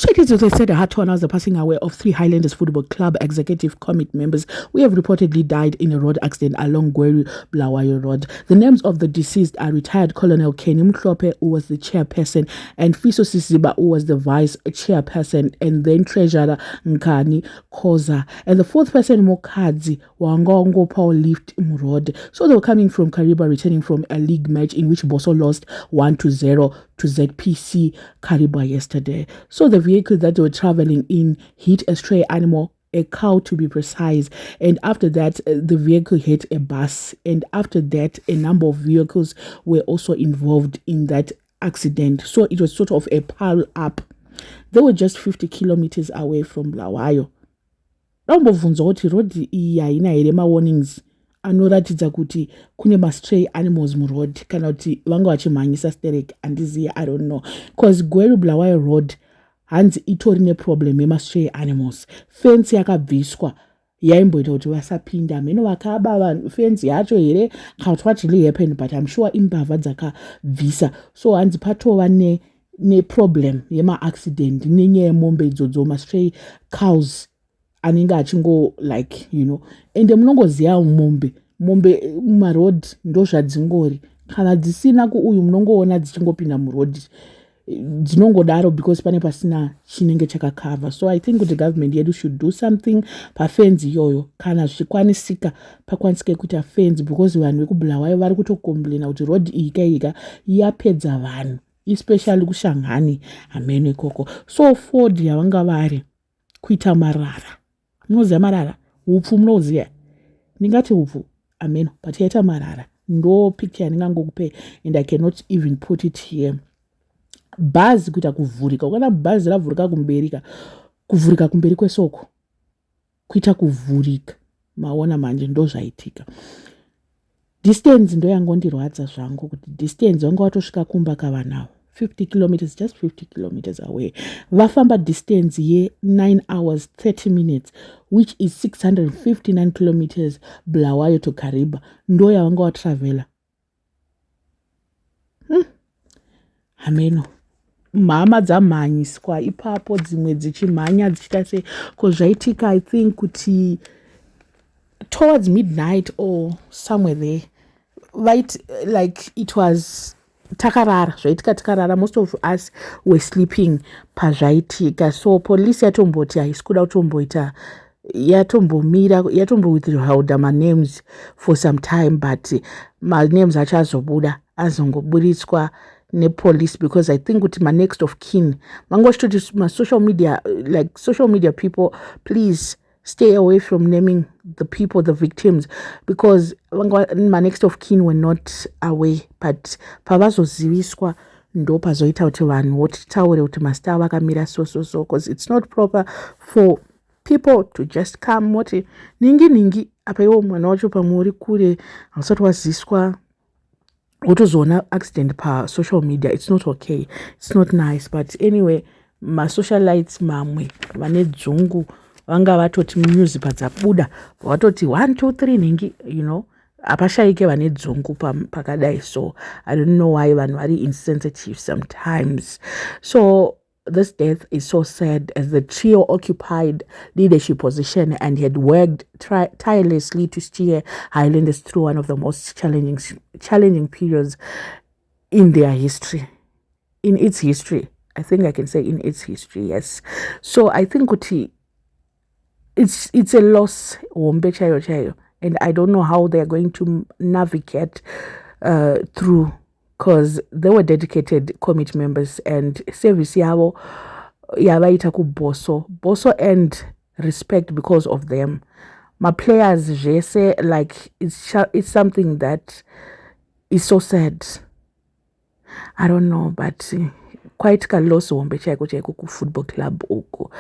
So it is with a said heart as the passing away of 3 Highlanders Football Club executive committee members who have reportedly died in a road accident along Gweru Blawayo Road. The names of the deceased are retired Colonel Kenny Mklope, who was the chairperson, and Fiso Sisiba, who was the vice chairperson, and then treasurer Nkani Koza, and the fourth person Mokadzi Wangongo Paul Lift Murod. So they were coming from Kariba, returning from a league match in which Boso lost 1-0 to ZPC Kariba yesterday. So the vehicle that they were traveling in hit a stray animal, a cow to be precise, and after that the vehicle hit a bus, and after that a number of vehicles were also involved in that accident. So it was sort of a pile up. They were just 50 kilometers away from Blawayo. Rambovunza kuti road iyi haina here warnings anoratidza kuti kune stray animals muroad kana kuti vanga vachimhanyisa sterek handizivi, I don't know, because Gweru Blawayo Road hanzi itori neproblem stray animals. Fence yakabviswa yaimboita kuti vasapinda, meno vakaba vanhu fence yacho here kana kuti what really happened, but I'm sure imbavha dzakabvisa. So hanzi patova ne problem accident nenyaya yemombe idzodzo stray cows anenge achingo like ende munongoziva mombe mumaroad ndo zvadzingori, kana dzisina kuuyu munongoona dzichingopinda muroad dzinongodaro because pane pasina chinenge chakakava. So I think kuti government yedu should do something pafenzi iyoyo, kana zvichikwanisika pakwanisike kuita fence, because vanhu vekubulawayo vari kutokomplaina kuti road iyika yapedza vanhu, especially kuShanghani hameno ikoko. So Ford yavanga vari kuita marara, munoziva marara, hupfu munoziva, ndingati hupfu ameno, but yaita marara, ndo picture yandingangokupe, and I cannot even put it here. Bhazi kuita kuvhurika, ukana bhazi ravhurika kumberika, kuvhurika kumberi kwesoko kuita kuvhurika, maona manje ndo zvaitika. Distance ndo yangondirwadza zvangu kuti distance wanga watosvika kumba kavanavo 50 kilometers, just 50 kilometers away. Vafamba distance ye 9 hours 30 minutes, which is 659 kilometers Blawayo to Kariba. Ndo yavanga watravela. Hameno. Mama dzamhanyiswa ipapo, dzimwe dzichimhanya dzichita se kozvaitika. I think kuti towards midnight or somewhere there, right, like it was takarara, zvaitika takarara. Most of us were sleeping pazvaitika. So police yatomboti haisi kuda kutomboita, yatombomira, yatombo-withhold names for some time, but names achazobuda azongoburitswa police, because I think with my next of kin, my social media, like social media people, please stay away from naming the people, the victims, because my next of kin were not away, but pavazoziviswa ndo pazoita kuti vanhu votitaure kuti masita vakamira so, because it's not proper for people to just come woti ningi apa iwo mwana wacho pamwe uri kure hausati waziswa wotozoona accident pa social media. It's not okay, it's not nice. But anyway, ma socialites mamwe vane dzungu vanga vatoti news padzabuda vatoti 1 2 3 ningi, apashaike vane dzungu pakadai. So I don't know why vanhu vari insensitive sometimes. So this death is so sad, as the trio occupied leadership position and had worked tirelessly to steer Highlanders through one of the most challenging periods in their history. In its history. I think I can say in its history, yes. So I think it's a loss, and I don't know how they're going to navigate through, because they were dedicated committee members, and service yavo yavaita kuBoso and respect because of them. My players say like it's something that is so sad. I don't know, but quite a loss chaiko ku football club uko.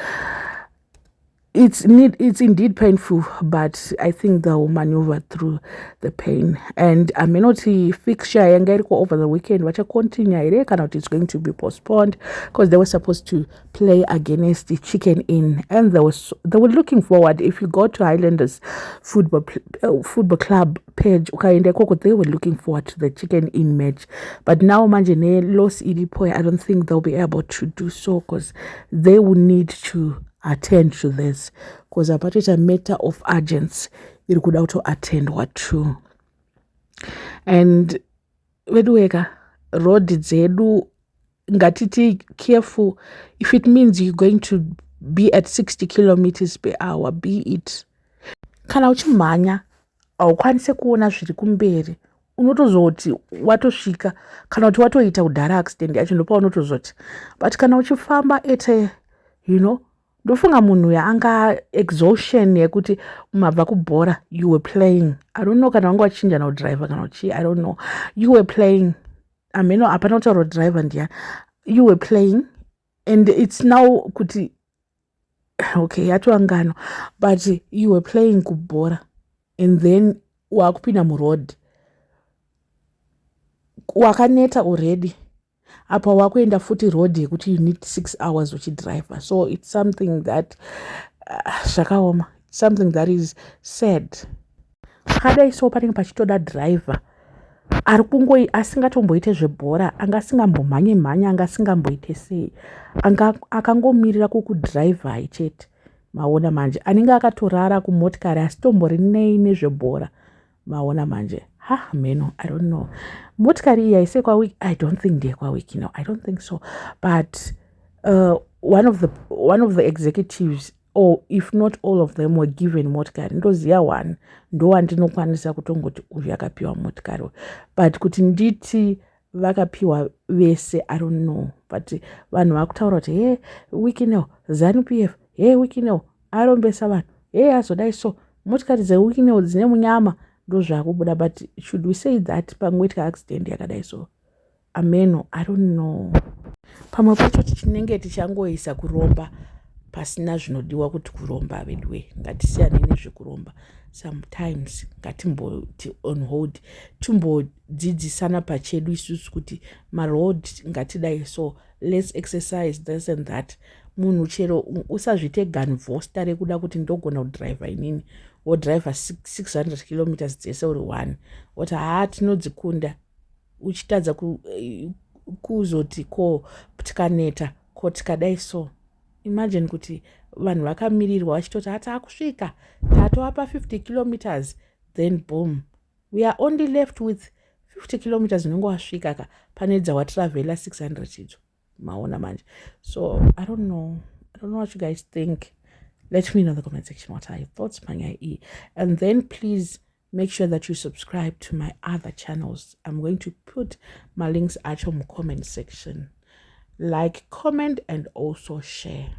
it's indeed painful, but I think they'll maneuver through the pain. And I may not see fixture over the weekend, but continue cannot it's going to be postponed because they were supposed to play against the Chicken Inn, and they were looking forward. If you go to Highlanders football club page, they were looking forward to the Chicken Inn match. But now Manjane lost Idipoy. I don't think they'll be able to do so because they will need to attend to this because about it a matter of urgency it could auto attend what to. And veduweka road dzedu ngatiti careful. If it means you're going to be at 60 kilometers per hour, be it. Kana uchimhanya haukwanise kuona zviri kumberi, unotozoti watosvika kana kuti watoita kudhara accident yacho ndopa unotozoti. But kana uchifamba at a, ndofunga munhu yaanga exhaustion yekuti mabva kubhora you were playing. I don't know kana wanga wachinja naudriver kana uchi, I don't know. You were playing. Ameno hapana kutaura driver ndiya. You were playing and it's now kuti okay yatoangano, but you were playing kubhora and then wakupinda muroad wakaneta already. Apa wakuenda futi road yekuti you need 6 hours uchidriver. So it's something that zvakaoma, something that is sad. Kadai so panenge pachitoda driver ari kungoi asingatomboite zvebhora, anga asingambomhanye anga asingamboite sei, anga akangomirira kukudriver chete. Maona manje anenge akatorara kumotikari asitombori nei nezvebhora. Maona manje meno, I don't know. Motikari iyi haise kwa week, I don't think they're kwa week, I don't think so. But one of the executives, or if not all of them, were given motikari. Ndoziya one ndo wandinokwanisa kutongoti uyu akapiwa motikari. But kuti nditi vakapiwa vese, I don't know. But vanhu vakutaura kuti wiki ino ZANU-PF, wiki ino arombesa vanhu, azodai so motikari dzewiki ino dzine munyama ndozvakubuda. But should we say that pamwetika accident yakadai so? Ameno, I don't know. Pamwe pacho tichinenge tichangoisa kuromba pasina zvinodiwa kuti kuromba vedwe. Ngatisiyane nezvekuromba. Sometimes ngatimboti on hold timbodzidzisana pachedu isusu kuti maroad ngatidai so, let's exercise this and that. Munhu chero usazvite gunvoster rekuda kuti ndogona kudriver inini wodriver 600 kilometers dzese uri one woti tinodzikunda uchitadza kuzoti ko tikaneta ko tikadai so. Imagine kuti vanhu vakamirirwa vachitoti akusvika tatoapa 50 kilometers, then boom, we are only left with 50 kilometers unenge wasvika pane dzawatravela 600 idzo. Maona manje. So I don't know what you guys think. Let me know in the comment section what are your thoughts, Manyai. And then please make sure that you subscribe to my other channels. I'm going to put my links at your comment section. Like, comment, and also share.